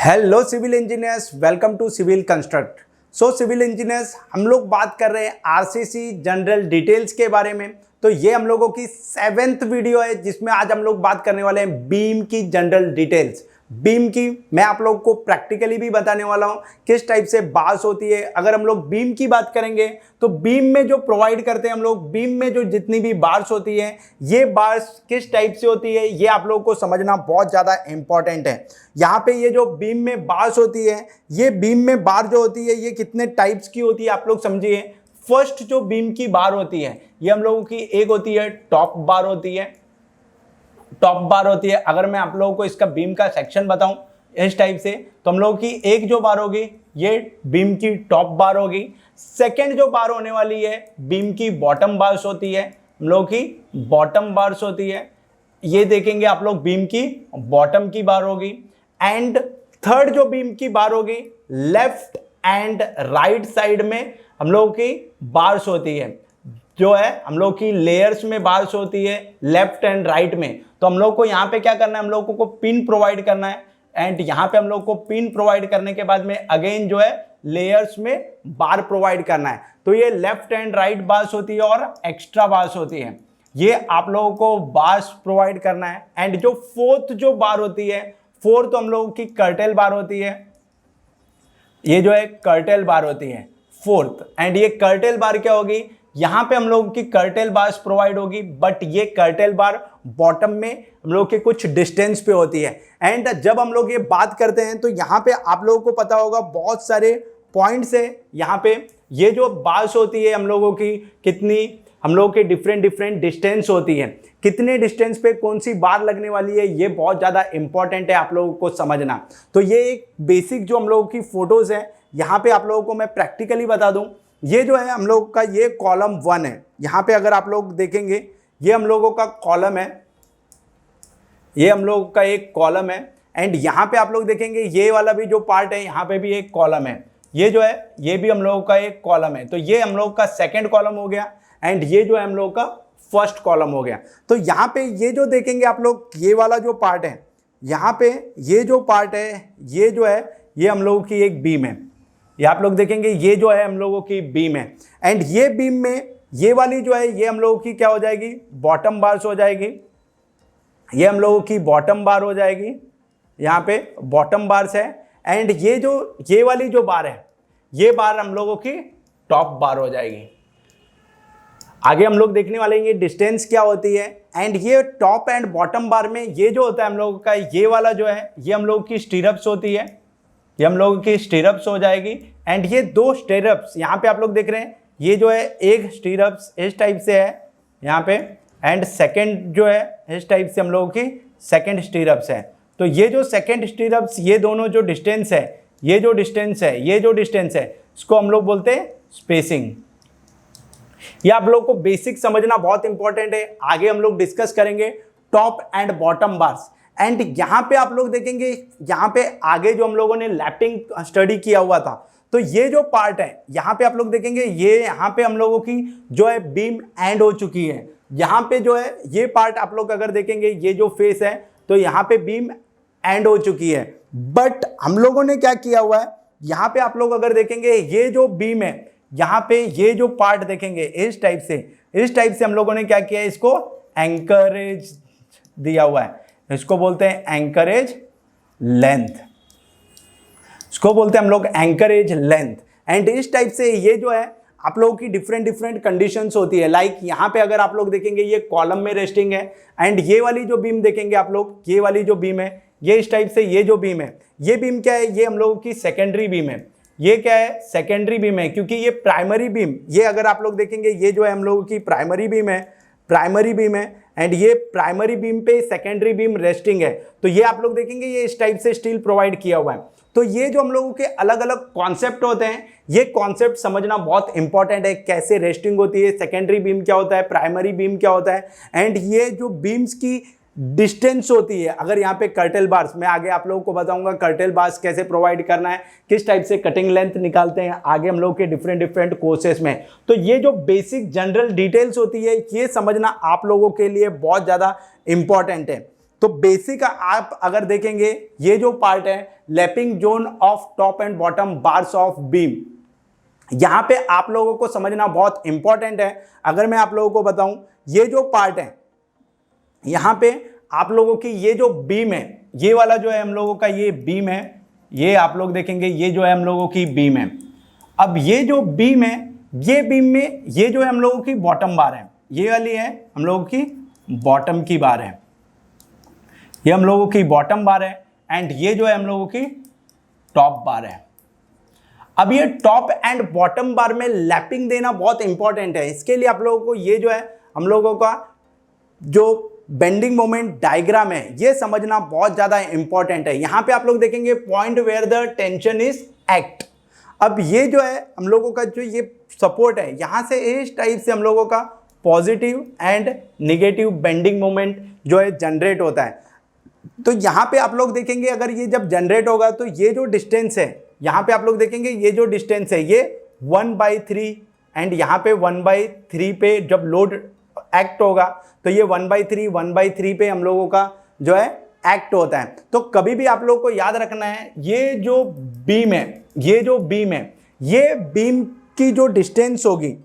Hello civil engineers, welcome to civil construct. Civil engineers हम लोग बात कर रहे हैं आरसीसी जनरल डिटेल्स के बारे में। तो ये हम लोगों की 7th वीडियो है जिसमें आज हम लोग बात करने वाले हैं बीम की जनरल डिटेल्स। बीम की मैं आप लोगों को प्रैक्टिकली भी बताने वाला हूं किस टाइप से बार्स होती है। अगर हम लोग बीम की बात करेंगे तो बीम में जो प्रोवाइड करते हैं हम लोग, बीम में जो जितनी भी बार्स होती है ये बार्स किस टाइप से होती है ये आप लोगों को समझना बहुत ज़्यादा इंपॉर्टेंट है। यहाँ पे ये जो बीम में बार्स होती है, ये बीम में बार जो होती है ये कितने टाइप्स की होती है आप लोग समझिए। फर्स्ट जो बीम की बार होती है ये हम लोगों की एक होती है टॉप बार होती है। टॉप बार होती है, अगर मैं आप लोगों को इसका बीम का सेक्शन बताऊं इस टाइप से, तो हम लोगों की एक जो बार होगी ये बीम की टॉप बार होगी। सेकंड जो बार होने वाली है बीम की बॉटम बार्स होती है, हम लोगों की बॉटम बार्स होती है। ये देखेंगे आप लोग बीम की बॉटम की बार होगी। एंड थर्ड जो बीम की बार होगी लेफ्ट एंड राइट साइड में हम लोगों की बार्स होती है, जो है हम लोग की लेयर्स में बार्स होती है लेफ्ट एंड राइट में। तो हम लोग को यहाँ पे क्या करना है, हम लोगों को पिन प्रोवाइड करना है। एंड यहाँ पे हम लोग को पिन प्रोवाइड करने के बाद में अगेन जो है लेयर्स में बार प्रोवाइड करना है। तो ये लेफ्ट एंड राइट बार्स होती है और एक्स्ट्रा बार्स होती है, ये आप लोगों को बार्स प्रोवाइड करना है। एंड जो फोर्थ जो बार होती है, फोर्थ हम लोगों की कर्टेल बार होती है, ये जो है कर्टेल बार होती है फोर्थ। एंड ये कर्टेल बार क्या होगी, यहां पे हम लोगों की कर्टेल बार्स प्रोवाइड होगी, बट ये कर्टेल बार बॉटम में हम लोग के कुछ डिस्टेंस पे होती है। एंड जब हम लोग ये बात करते हैं तो यहाँ पे आप लोगों को पता होगा बहुत सारे पॉइंट्स है। यहाँ पे ये जो बार्स होती है हम लोगों की कितनी, हम लोगों के डिफरेंट डिस्टेंस होती है, कितने डिस्टेंस पे कौन सी बार लगने वाली है ये बहुत ज़्यादा इंपॉर्टेंट है आप लोगों को समझना। तो ये एक बेसिक जो हम लोगों की फोटोज़ है, यहाँ पे आप लोगों को मैं प्रैक्टिकली बता दूँ। ये जो है हम लोग का ये कॉलम 1 है। यहाँ पे अगर आप लोग देखेंगे ये हम लोगों का कॉलम है, ये हम लोग का एक कॉलम है। एंड यहाँ पे आप लोग देखेंगे ये वाला भी जो पार्ट है यहाँ पे भी एक कॉलम है, ये जो है ये भी हम लोगों का एक कॉलम है। तो ये हम लोग का सेकंड कॉलम हो गया एंड ये जो है हम लोग का फर्स्ट कॉलम हो गया। तो यहाँ पे ये जो देखेंगे आप लोग ये वाला जो पार्ट है, यहाँ पे ये जो पार्ट है ये जो है ये हम लोगों की एक बीम है। ये आप लोग देखेंगे ये जो है हम लोगों की बीम है। एंड ये बीम में ये वाली जो है ये हम लोगों की क्या हो जाएगी, बॉटम बार्स हो जाएगी। ये हम लोगों की बॉटम बार हो जाएगी, यहाँ पे बॉटम बार्स है। एंड ये जो ये वाली जो बार है ये बार हम लोगों की टॉप बार हो जाएगी। आगे हम लोग देखने वाले हैं ये डिस्टेंस क्या होती है। एंड ये टॉप एंड बॉटम बार में ये जो होता है हम लोगों का ये वाला जो है ये हम लोगों की स्टीरअप्स होती है, ये हम लोगों की स्टीरअप्स हो जाएगी। एंड ये दो स्टीरअप्स यहाँ पे आप लोग देख रहे हैं, ये जो है एक स्टीरअप्स इस टाइप से है यहाँ पे, एंड सेकंड जो है इस टाइप से हम लोगों की सेकंड स्टीरअप्स है। तो ये जो सेकंड स्टीरअप्स ये दोनों जो डिस्टेंस है, ये जो डिस्टेंस है, ये जो डिस्टेंस है इसको हम लोग बोलते हैं स्पेसिंग। ये आप लोग को बेसिक समझना बहुत इंपॉर्टेंट है। आगे हम लोग डिस्कस करेंगे top and bottom bars. And यहाँ पे आप लोग देखेंगे यहाँ पे आगे जो हम लोगों ने लैपिंग स्टडी किया हुआ था, तो ये जो पार्ट है यहाँ पे आप लोग देखेंगे ये यहाँ पे हम लोगों की जो है बीम एंड हो चुकी है। यहाँ पे जो है ये पार्ट आप लोग अगर देखेंगे ये जो फेस है तो यहाँ पे बीम एंड हो चुकी है। बट हम लोगों ने क्या किया हुआ है, यहाँ पे आप लोग अगर देखेंगे ये जो बीम है यहाँ पे ये जो पार्ट देखेंगे इस टाइप से हम लोगों ने क्या किया है, इसको एंकरेज दिया हुआ है। इसको बोलते हैं एंकरेज लेंथ, इसको बोलते हैं हम लोग एंकरेज लेंथ। एंड इस टाइप से ये जो है आप लोगों की डिफरेंट कंडीशंस होती है। लाइक यहाँ पे अगर आप लोग देखेंगे ये कॉलम में रेस्टिंग है। एंड ये वाली जो बीम देखेंगे आप लोग, ये वाली जो बीम है ये इस टाइप से, ये जो बीम है ये बीम क्या है, ये हम लोगों की सेकेंडरी बीम है। ये क्या है, सेकेंडरी बीम है, क्योंकि ये प्राइमरी बीम, ये अगर आप लोग देखेंगे ये जो है हम लोगों की प्राइमरी बीम है, प्राइमरी बीम है। एंड ये प्राइमरी बीम पे सेकेंडरी बीम रेस्टिंग है। तो ये आप लोग देखेंगे ये इस टाइप से स्टील प्रोवाइड किया हुआ है। तो ये जो हम लोगों के अलग अलग कॉन्सेप्ट होते हैं, ये कॉन्सेप्ट समझना बहुत इंपॉर्टेंट है। कैसे रेस्टिंग होती है, सेकेंडरी बीम क्या होता है, प्राइमरी बीम क्या होता है, एंड ये जो बीम्स की डिस्टेंस होती है। अगर यहाँ पे कर्टेल बार्स, मैं आगे आप लोगों को बताऊंगा कर्टेल बार्स कैसे प्रोवाइड करना है, किस टाइप से कटिंग लेंथ निकालते हैं आगे हम लोग के डिफरेंट कोर्सेस में। तो ये जो बेसिक जनरल डिटेल्स होती है ये समझना आप लोगों के लिए बहुत ज़्यादा इंपॉर्टेंट है। तो बेसिक आप अगर देखेंगे ये जो पार्ट है lapping zone of top and bottom bars of beam, यहां पे आप लोगों को समझना बहुत इंपॉर्टेंट है। अगर मैं आप लोगों को बताऊं ये जो पार्ट है यहां पे आप लोगों की ये जो बीम है, ये वाला जो है हम लोगों का ये बीम है, ये आप लोग देखेंगे ये जो है हम लोगों की बीम है। अब ये जो बीम है ये बीम में ये जो है हम लोगों की बॉटम बार है, ये वाली है हम लोगों की बॉटम की बार है, ये हम लोगों की बॉटम बार है एंड ये जो है हम लोगों की टॉप बार है। अब ये टॉप एंड बॉटम बार में लैपिंग देना बहुत इंपॉर्टेंट है। इसके लिए आप लोगों को ये जो है हम लोगों का जो बेंडिंग मोमेंट डायग्राम है ये समझना बहुत ज्यादा इंपॉर्टेंट है। यहां पे आप लोग देखेंगे point where the tension is act. अब ये जो है हम लोगों का जो ये सपोर्ट है यहां से इस टाइप से हम लोगों का positive and negative bending moment जो है जनरेट होता है। तो यहां पे आप लोग देखेंगे अगर ये जब जनरेट होगा तो ये जो डिस्टेंस है यहां पे आप लोग देखेंगे ये जो डिस्टेंस है ये 1/3 एंड यहां पे 1/3 पे जब लोड एक्ट होगा तो ये 1/3 पे हम लोगों का जो है एक्ट होता है। तो कभी भी आप लोगों को याद रखना है ये जो बीम है ये बीम की जो डिस्टेंस होगी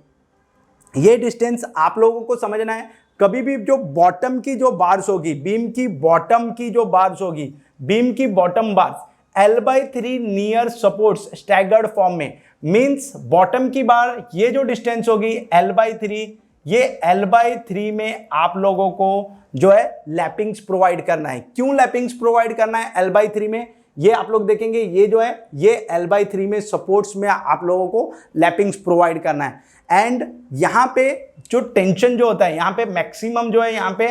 ये डिस्टेंस आप लोगों को समझना है। कभी भी जो बॉटम की जो बार्स होगी बीम की बॉटम की जो बार्स होगी बीम की bottom bars L/3 near supports staggered form में मींस बॉटम की बार ये जो डिस्टेंस होगी L/3 ये L/3 में आप लोगों को जो है लैपिंग्स प्रोवाइड करना है। क्यों लैपिंग्स प्रोवाइड करना है L/3 में ये आप लोग देखेंगे ये जो है ये L/3 में सपोर्ट्स में आप लोगों को लैपिंग्स प्रोवाइड करना है। एंड यहां पे जो टेंशन जो होता है यहां पे मैक्सिमम जो है यहां पे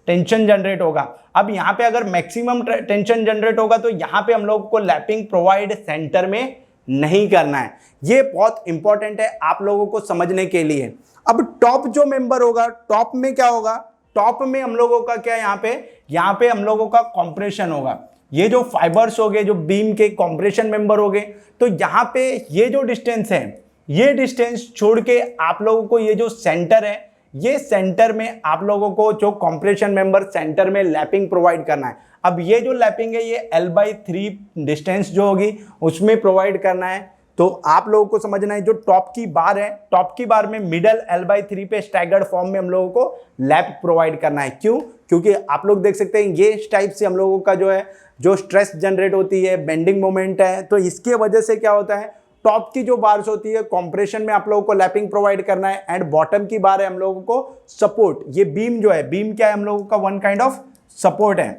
टेंशन जनरेट होगा। अब यहां पे अगर मैक्सिमम टेंशन जनरेट होगा तो यहां पे हम लोग को लैपिंग प्रोवाइड सेंटर में नहीं करना है। ये बहुत इंपॉर्टेंट है आप लोगों को समझने के लिए। अब टॉप जो मेंबर होगा टॉप में क्या होगा, टॉप में हम लोगों का क्या यहाँ पे हम लोगों का कॉम्प्रेशन होगा। ये जो फाइबर्स हो गए जो बीम के कॉम्प्रेशन मेंबर हो गए तो यहाँ पे ये जो डिस्टेंस है ये डिस्टेंस छोड़ के आप लोगों को ये जो सेंटर है ये सेंटर में आप लोगों को जो कॉम्प्रेशन मेंबर सेंटर में लैपिंग प्रोवाइड करना है। अब ये जो लैपिंग है ये L/3 डिस्टेंस जो होगी उसमें प्रोवाइड करना है। तो आप लोगों को समझना है जो टॉप की बार है टॉप की बार में मिडल L/3 पे स्टैगर्ड फॉर्म में हम लोगों को लैप प्रोवाइड करना है। क्यों? क्योंकि आप लोग देख सकते हैं ये इस टाइप से हम लोगों का जो है जो स्ट्रेस जनरेट होती है बेंडिंग मोमेंट है तो इसके वजह से क्या होता है टॉप की जो बार्स होती है कॉम्प्रेशन में आप लोगों को लैपिंग प्रोवाइड करना है एंड बॉटम की बार है हम लोगों को सपोर्ट। ये बीम जो है बीम क्या है हम लोगों का वन काइंड ऑफ सपोर्ट है।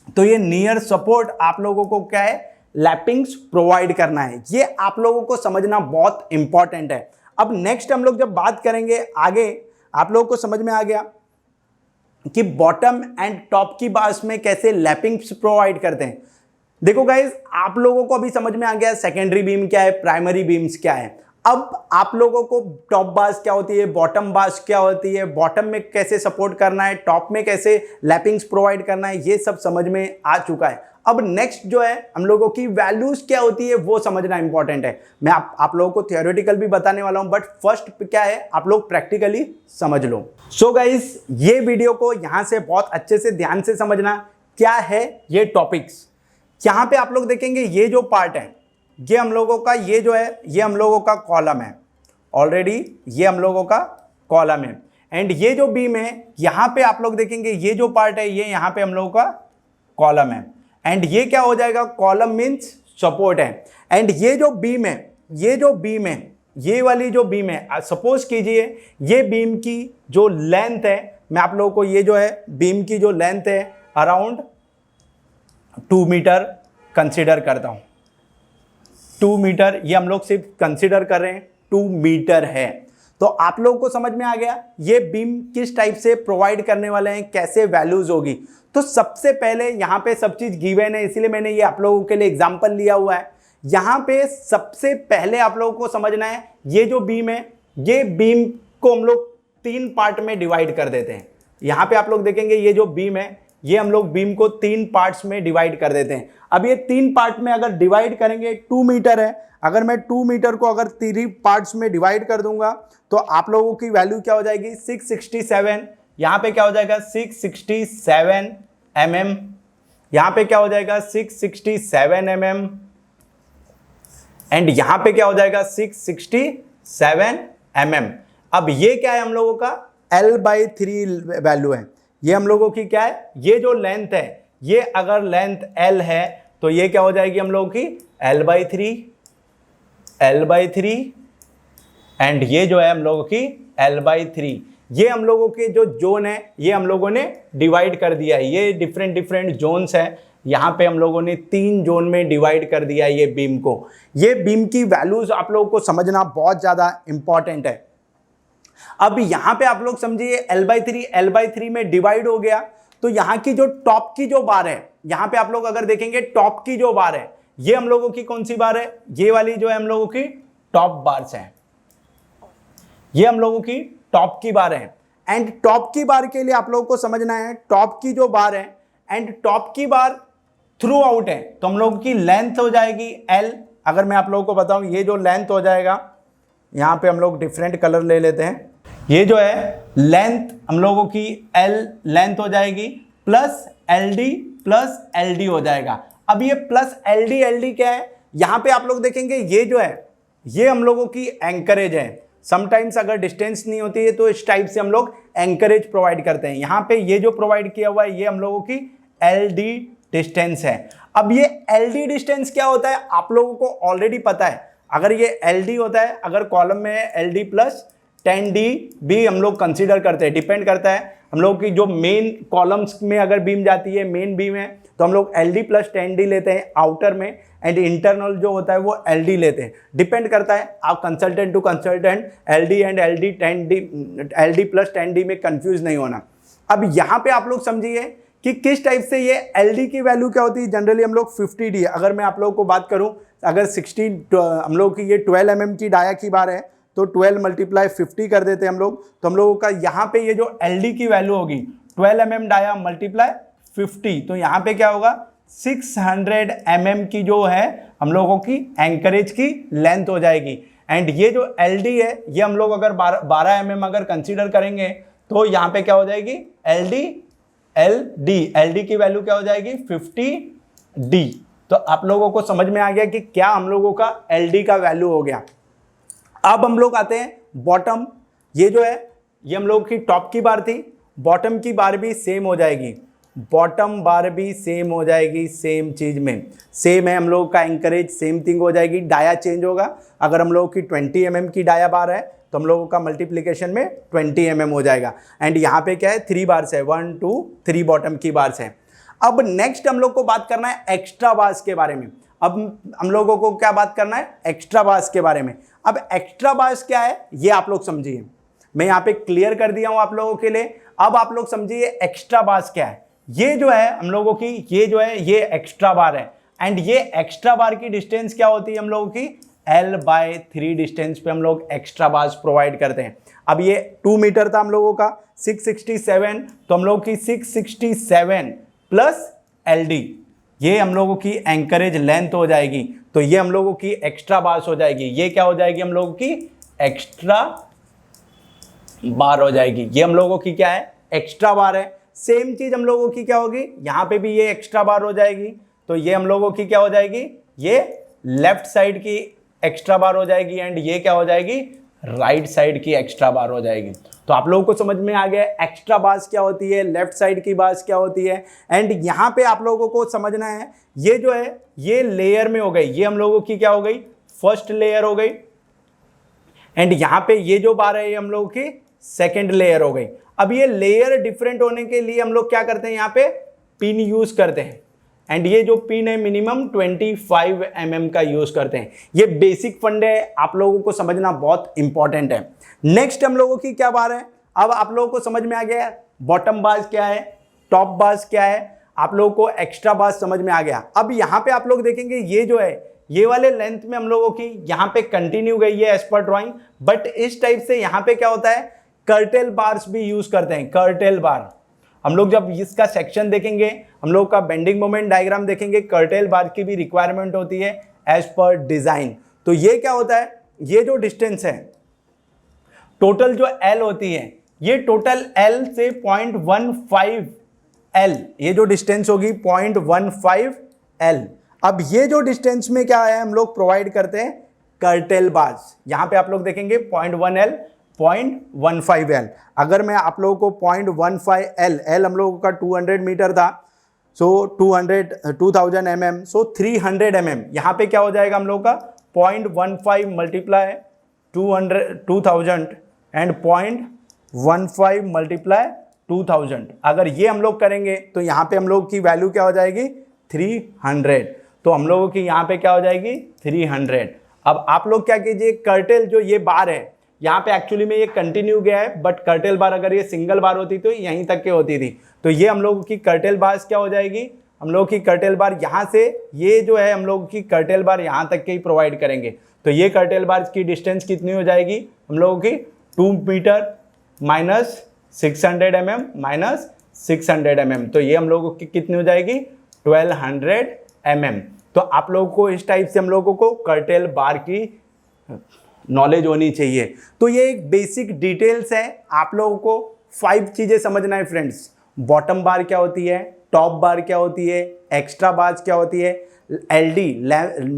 तो ये नियर सपोर्ट आप लोगों को क्या है लैपिंग्स प्रोवाइड करना है। ये आप लोगों को समझना बहुत इंपॉर्टेंट है। अब नेक्स्ट हम लोग जब बात करेंगे आगे आप लोगों को समझ में आ गया कि बॉटम एंड टॉप की बार्स में कैसे लैपिंग्स प्रोवाइड करते हैं। देखो गाइज आप लोगों को अभी समझ में आ गया सेकेंडरी बीम क्या है प्राइमरी बीम्स क्या है। अब आप लोगों को टॉप बार्स क्या होती है बॉटम बार्स क्या होती है बॉटम में कैसे सपोर्ट करना है टॉप में कैसे लैपिंग्स प्रोवाइड करना है ये सब समझ में आ चुका है। अब नेक्स्ट जो है हम लोगों की वैल्यूज क्या होती है वो समझना इंपॉर्टेंट है। मैं आप लोगों को थियोरेटिकल भी बताने वाला हूं बट फर्स्ट क्या है आप लोग प्रैक्टिकली समझ लो। सो गाइज ये वीडियो को यहां से बहुत अच्छे से ध्यान से समझना क्या है ये टॉपिक्स। यहां पे आप लोग देखेंगे ये जो पार्ट है ये हम लोगों का ये जो है ये हम लोगों का कॉलम है ऑलरेडी ये हम लोगों का कॉलम है एंड ये जो बीम है यहां पे आप लोग देखेंगे ये जो पार्ट है ये यहां पे हम लोगों का कॉलम है एंड ये क्या हो जाएगा कॉलम मीन्स सपोर्ट है। एंड ये जो बीम है ये वाली जो बीम है सपोज कीजिए ये बीम की जो लेंथ है मैं आप लोगों को ये जो है बीम की जो लेंथ है अराउंड 2 मीटर कंसीडर करता हूं। 2 मीटर ये हम लोग सिर्फ कंसीडर कर रहे हैं 2 मीटर है। तो आप लोगों को समझ में आ गया ये बीम किस टाइप से प्रोवाइड करने वाले हैं कैसे वैल्यूज होगी। तो सबसे पहले यहाँ पे सब चीज गिवन है इसीलिए मैंने ये आप लोगों के लिए एग्जांपल लिया हुआ है। यहाँ पे सबसे पहले आप लोगों को समझना है ये जो बीम है ये बीम को हम लोग 3 पार्ट में डिवाइड कर देते हैं। यहाँ पे आप लोग देखेंगे ये जो बीम है ये हम लोग बीम को 3 पार्ट्स में डिवाइड कर देते हैं। अब ये 3 पार्ट में अगर डिवाइड करेंगे 2 मीटर है अगर मैं 2 मीटर को अगर 3 पार्ट्स में डिवाइड कर दूंगा तो आप लोगों की वैल्यू क्या हो जाएगी 667। यहाँ पे क्या हो जाएगा 667 mm, यहाँ पे क्या हो जाएगा 667 mm, एंड यहाँ पे क्या हो जाएगा 667 mm। अब ये क्या है हम लोगों का L/3 वैल्यू है, ये हम लोगों की क्या है, ये जो लेंथ है, ये अगर लेंथ L है तो ये क्या हो जाएगी हम लोगों की L/3 एंड ये जो है हम लोगों की L/3। ये हम लोगों के जो जोन है ये हम लोगों ने डिवाइड कर दिया है, ये डिफरेंट डिफरेंट जोन्स है, यहाँ पे हम लोगों ने 3 जोन में डिवाइड कर दिया है ये बीम को। ये बीम की वैल्यूज आप लोगों को समझना बहुत ज़्यादा इंपॉर्टेंट है। अब यहाँ पे आप लोग समझिए L/3 में डिवाइड हो गया, तो यहाँ की जो टॉप की जो बार है, यहाँ पे आप लोग अगर देखेंगे टॉप की जो बार है, ये हम लोगों की कौन सी बार है, ये वाली जो है हम लोगों की टॉप बार्स है, ये हम लोगों की टॉप की बार है। एंड टॉप की बार के लिए आप लोगों को समझना है, टॉप की जो बार है एंड टॉप की बार थ्रू आउट है, तो हम लोगों की लेंथ हो जाएगी L। अगर मैं आप लोगों को बताऊं, ये जो लेंथ हो जाएगा, यहाँ पे हम लोग डिफरेंट कलर ले लेते हैं, ये जो है लेंथ हम लोगों की L लेंथ हो जाएगी प्लस LD हो जाएगा। अब ये प्लस LD क्या है, यहाँ पे आप लोग देखेंगे ये जो है ये हम लोगों की एंकरेज है। समटाइम्स अगर डिस्टेंस नहीं होती है तो इस टाइप से हम लोग एंकरेज प्रोवाइड करते हैं। यहाँ पे ये जो प्रोवाइड किया हुआ है ये हम लोगों की LD डिस्टेंस है। अब ये LD डिस्टेंस क्या होता है आप लोगों को ऑलरेडी पता है। अगर ये LD होता है, अगर कॉलम में है LD प्लस 10D भी हम लोग कंसीडर करते हैं, डिपेंड करता है हम लोग की जो मेन कॉलम्स में अगर बीम जाती है, मेन बीम है, तो हम लोग LD प्लस 10D लेते हैं आउटर में, एंड इंटरनल जो होता है वो LD लेते हैं। डिपेंड करता है, आप consultant to consultant LD and LD plus 10D में कंफ्यूज नहीं होना। अब यहाँ पे आप लोग समझिए कि किस टाइप से ये LD की वैल्यू क्या होती है। जनरली हम लोग 50D, अगर मैं आप लोगों को बात करूं, अगर 60 हम लोग की ये 12 mm की डाया की बार है, तो 12 × 50 कर देते हैं हम लोग, तो हम लोगों का यहाँ पे ये जो LD की वैल्यू होगी 12 mm डाया × 50, तो यहाँ पे क्या होगा 600 mm की जो है हम लोगों की एंकरेज की लेंथ हो जाएगी। एंड ये जो LD है ये हम लोग अगर 12 mm अगर कंसीडर करेंगे तो यहाँ पे क्या हो जाएगी LD की वैल्यू क्या हो जाएगी 50D। तो आप लोगों को समझ में आ गया कि क्या हम लोगों का LD का वैल्यू हो गया। अब हम लोग आते हैं बॉटम। ये जो है ये हम लोग की टॉप की बार थी, बॉटम की बार भी सेम हो जाएगी, बॉटम बार भी सेम हो जाएगी, सेम चीज में सेम है हम लोग का एंकरेज, सेम थिंग हो जाएगी। डाया चेंज होगा, अगर हम लोग की 20 mm की डाया बार है तो हम लोगों का मल्टीप्लिकेशन में 20 mm हो जाएगा। एंड यहाँ पे क्या है 3 बार्स है, 1 2 3 बॉटम की बार्स है। अब नेक्स्ट हम लोग को बात करना है एक्स्ट्रा बार्स के बारे में। अब हम लोगों को क्या बात करना है, एक्स्ट्रा बार्स के बारे में। अब एक्स्ट्रा बार्स क्या है ये आप लोग समझिए, मैं यहाँ पे क्लियर कर दिया हूं आप लोगों के लिए। अब आप लोग समझिए एक्स्ट्रा बार्स क्या है। ये जो है हम लोगों की ये जो है ये एक्स्ट्रा बार है, एंड ये एक्स्ट्रा बार की डिस्टेंस क्या होती है हम लोगों की L/3 डिस्टेंस पे हम लोग एक्स्ट्रा बार्स प्रोवाइड करते हैं। अब ये 2 मीटर था हम लोगों का 667, तो हम लोग की 667 प्लस LD ये हम लोगों की एंकरेज लेंथ हो जाएगी, तो ये हम लोगों की एक्स्ट्रा बार्स हो जाएगी। ये क्या हो जाएगी हम लोगों की एक्स्ट्रा बार हो जाएगी। ये हम लोगों की क्या है एक्स्ट्रा बार है। सेम चीज हम लोगों की क्या होगी, यहाँ पे भी ये एक्स्ट्रा बार हो जाएगी, तो ये हम लोगों की क्या हो जाएगी, ये लेफ्ट साइड की एक्स्ट्रा बार हो जाएगी, एंड ये क्या हो जाएगी राइट साइड की एक्स्ट्रा बार हो जाएगी। तो आप लोगों को समझ में आ गया एक्स्ट्रा बार्स क्या होती है, लेफ्ट साइड की बार्स क्या होती है। एंड यहाँ पे आप लोगों को समझना है ये जो है ये लेयर में हो गई, ये हम लोगों की क्या हो गई फर्स्ट लेयर हो गई, एंड यहाँ पे ये जो बार है ये हम लोगों की सेकेंड लेयर हो गई। अब ये लेयर डिफरेंट होने के लिए हम लोग क्या करते हैं, यहाँ पे पिन यूज करते हैं, एंड ये जो पिन है मिनिमम 25 mm का यूज करते हैं। ये बेसिक फंड है, आप लोगों को समझना बहुत इंपॉर्टेंट है। नेक्स्ट हम लोगों की क्या बार है, अब आप लोगों को समझ में आ गया बॉटम बार्स क्या है, टॉप बार्स क्या है, आप लोगों को एक्स्ट्रा बार्स समझ में आ गया। अब यहाँ पे आप लोग देखेंगे ये जो है ये वाले लेंथ में हम लोगों की यहाँ पे कंटिन्यू गई है एज पर ड्रॉइंग, बट इस टाइप से यहाँ पे क्या होता है कर्टेल बार्स भी यूज करते हैं। कर्टेल बार हम लोग जब इसका सेक्शन देखेंगे, हम लोग का बेंडिंग मोमेंट डायग्राम देखेंगे, कर्टेल बार की भी रिक्वायरमेंट होती है एज पर डिजाइन। तो ये क्या होता है, ये जो डिस्टेंस है टोटल जो L होती है, ये टोटल L से 0.15 L, ये जो डिस्टेंस होगी 0.15 L। अब ये जो डिस्टेंस में क्या है हम लोग प्रोवाइड करते हैं कर्टेल बार्स। यहाँ पे आप लोग देखेंगे 0.1 L, 0.15 L। अगर मैं आप लोगों को 0.15 L, L हम लोगों का 200 मीटर था, सो 2000 mm, सो 300 mm। यहाँ पे क्या हो जाएगा हम लोग का 0.15 मल्टीप्लाई 2000 एंड 0.15 मल्टीप्लाई 2000। अगर ये हम लोग करेंगे तो यहाँ पे हम लोग की वैल्यू क्या हो जाएगी 300। तो हम लोगों की यहाँ पे क्या हो जाएगी 300। अब आप लोग क्या कीजिए, कर्टेल जो ये बार है यहाँ पे एक्चुअली में ये कंटिन्यू गया है, बट कर्टेल बार अगर ये सिंगल बार होती तो यहीं तक के होती थी। तो ये हम लोगों की कर्टेल बार क्या हो जाएगी, हम लोग की कर्टेल बार यहाँ से ये जो है हम लोग की कर्टेल बार यहाँ तक के ही प्रोवाइड करेंगे। तो ये कर्टेल बार की डिस्टेंस कितनी हो जाएगी हम लोगों की 2 metre minus 600 mm minus 600 mm। तो ये हम लोगों की कितनी हो जाएगी 1200 mm। तो आप लोगों को इस टाइप से हम लोगों को कर्टेल बार की नॉलेज होनी चाहिए। तो ये एक बेसिक डिटेल्स है, आप लोगों को 5 चीज़ें समझना है फ्रेंड्स। बॉटम बार क्या होती है, टॉप बार क्या होती है, एक्स्ट्रा बार्स क्या होती है, एलडी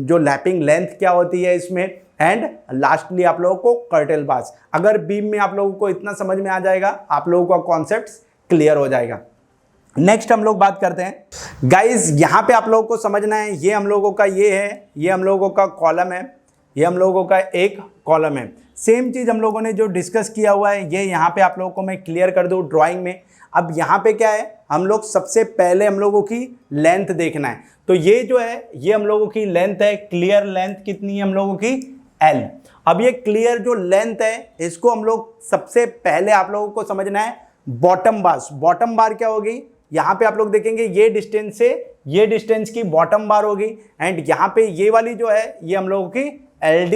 जो लैपिंग लेंथ क्या होती है इसमें, एंड लास्टली आप लोगों को कर्टेल बार्स। अगर बीम में आप लोगों को इतना समझ में आ जाएगा, आप लोगों का कॉन्सेप्ट क्लियर हो जाएगा। नेक्स्ट हम लोग बात करते हैं गाइज, यहाँ पे आप लोगों को समझना है, ये हम लोगों का ये है, ये हम लोगों का कॉलम है, ये हम लोगों का एक कॉलम है। सेम चीज़ हम लोगों ने जो डिस्कस किया हुआ है ये यहाँ पे आप लोगों को मैं क्लियर कर दूँ ड्राइंग में। अब यहाँ पे क्या है, हम लोग सबसे पहले हम लोगों की लेंथ देखना है। तो ये जो है ये हम लोगों की लेंथ है, क्लियर लेंथ कितनी है हम लोगों की L। अब ये क्लियर जो लेंथ है इसको हम लोग सबसे पहले आप लोगों को समझना है बॉटम बार। बॉटम बार क्या होगी, यहाँ पे आप लोग देखेंगे ये डिस्टेंस से ये डिस्टेंस की बॉटम बार होगी, एंड यहाँ पे ये वाली जो है ये हम लोगों की LD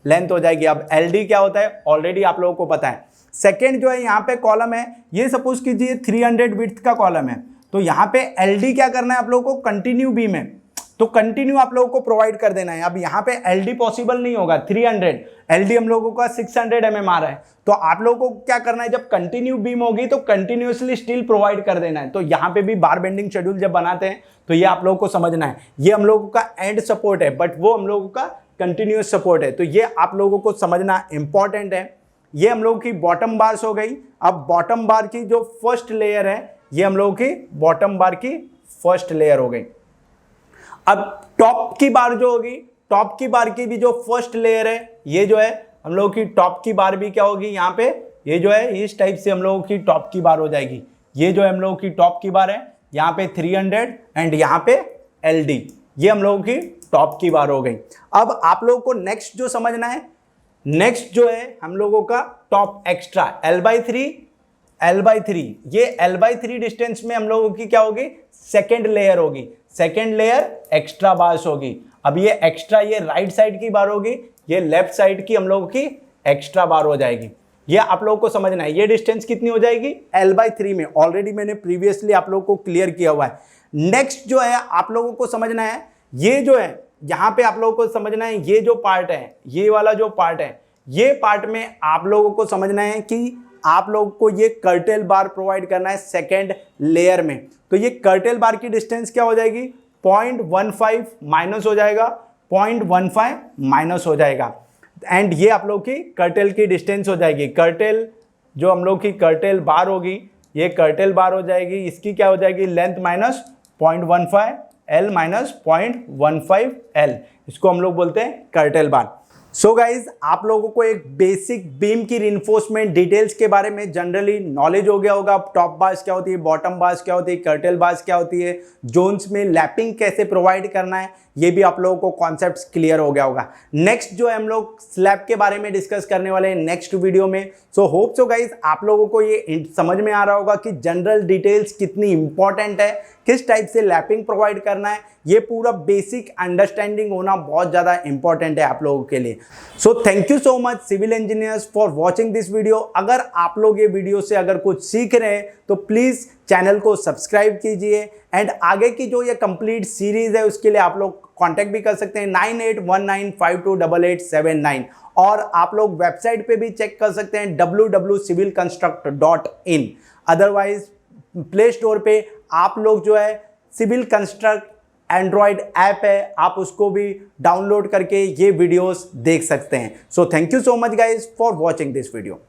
लेंथ हो जाएगी। अब LD क्या होता है ऑलरेडी आप लोगों को पता है। सेकेंड जो है यहाँ पे कॉलम है, ये सपोज कीजिए 300 विड्थ का कॉलम है। तो यहाँ पे LD क्या करना है आप लोगों को, कंटिन्यू बीम है तो कंटिन्यू आप लोगों को प्रोवाइड कर देना है। अब यहाँ पे LD पॉसिबल नहीं होगा, 300 LD हम लोगों का 600 mm आ रहा है। तो आप लोगों को क्या करना है, जब कंटिन्यू बीम होगी तो कंटिन्यूसली स्टील प्रोवाइड कर देना है। तो यहाँ पे भी बार बेंडिंग शेड्यूल जब बनाते हैं तो ये आप लोगों को समझना है, ये हम लोगों का एंड सपोर्ट है बट वो हम लोगों का कंटिन्यूस सपोर्ट है। तो ये आप लोगों को समझना इंपॉर्टेंट है। ये हम लोगों की बॉटम बार्स हो गई। अब बॉटम बार की जो फर्स्ट लेयर है ये हम लोगों की बॉटम बार की फर्स्ट लेयर हो गई। अब टॉप की बार जो होगी, टॉप की बार की भी जो फर्स्ट लेयर है ये जो है हम लोगों की टॉप की बार भी क्या होगी, यहाँ पे ये जो है इस टाइप से हम लोगों की टॉप की बार हो जाएगी। ये जो है हम लोगों की टॉप की बार है, यहाँ पे 300 एंड यहाँ पे LD, ये हम लोगों की टॉप की बार हो गई। अब आप लोगों को नेक्स्ट जो समझना है, नेक्स्ट जो है हम लोगों का टॉप एक्स्ट्रा L/3, ये L/3 डिस्टेंस में हम लोगों की क्या होगी, सेकेंड लेयर होगी। सेकेंड लेयर एक्स्ट्रा बार्स होगी। अब ये एक्स्ट्रा ये राइट साइड की बार होगी, ये लेफ्ट साइड की हम लोगों की एक्स्ट्रा बार हो जाएगी। ये आप लोगों को समझना है। ये डिस्टेंस कितनी हो जाएगी L/3 में, ऑलरेडी मैंने प्रीवियसली आप लोगों को क्लियर किया हुआ है। नेक्स्ट जो है आप लोगों को समझना है, ये जो है यहाँ पे आप लोगों को समझना है, ये जो पार्ट है, ये वाला जो पार्ट है, ये पार्ट में आप लोगों को समझना है कि आप लोगों को ये कर्टेल बार प्रोवाइड करना है सेकेंड लेयर में। तो ये कर्टेल बार की डिस्टेंस क्या हो जाएगी, 0.15 माइनस हो जाएगा, 0.15 माइनस हो जाएगा, एंड ये आप लोग की कर्टेल की डिस्टेंस हो जाएगी। कर्टेल जो हम लोग की कर्टेल बार होगी, ये कर्टेल बार हो जाएगी, इसकी क्या हो जाएगी length minus 0.15 L minus 0.15 L, इसको हम लोग बोलते हैं कर्टेल बार। सो गाइज, आप लोगों को एक बेसिक बीम की रिइंफोर्समेंट डिटेल्स के बारे में जनरली नॉलेज हो गया होगा। टॉप बार्स क्या होती है, बॉटम बार्स क्या होती है, कर्टेल बार्स क्या होती है, जोन्स में लैपिंग कैसे प्रोवाइड करना है, ये भी आप लोगों को कॉन्सेप्ट्स क्लियर हो गया होगा। नेक्स्ट जो है हम लोग स्लैब के बारे में डिस्कस करने वाले हैं नेक्स्ट वीडियो में। सो होप सो गाइज आप लोगों को ये समझ में आ रहा होगा कि जनरल डिटेल्स कितनी इंपॉर्टेंट है, किस टाइप से लैपिंग प्रोवाइड करना है, ये पूरा बेसिक अंडरस्टैंडिंग होना बहुत ज़्यादा इंपॉर्टेंट है आप लोगों के लिए। So thank you so much civil engineers for watching this video. अगर आप लोग ये वीडियो से अगर कुछ सीख रहे हैं तो प्लीज़ चैनल को सब्सक्राइब कीजिए, एंड आगे की जो ये कंप्लीट सीरीज़ है उसके लिए आप लोग कॉन्टैक्ट भी कर सकते हैं 9819528879, और आप लोग वेबसाइट पे भी चेक कर सकते हैं www.civilconstruct.in। अदरवाइज प्ले स्टोर पे आप लोग जो है सिविल कंस्ट्रक्ट एंड्रॉयड ऐप है, आप उसको भी डाउनलोड करके ये वीडियोस देख सकते हैं। सो thank you so much guys for watching this video.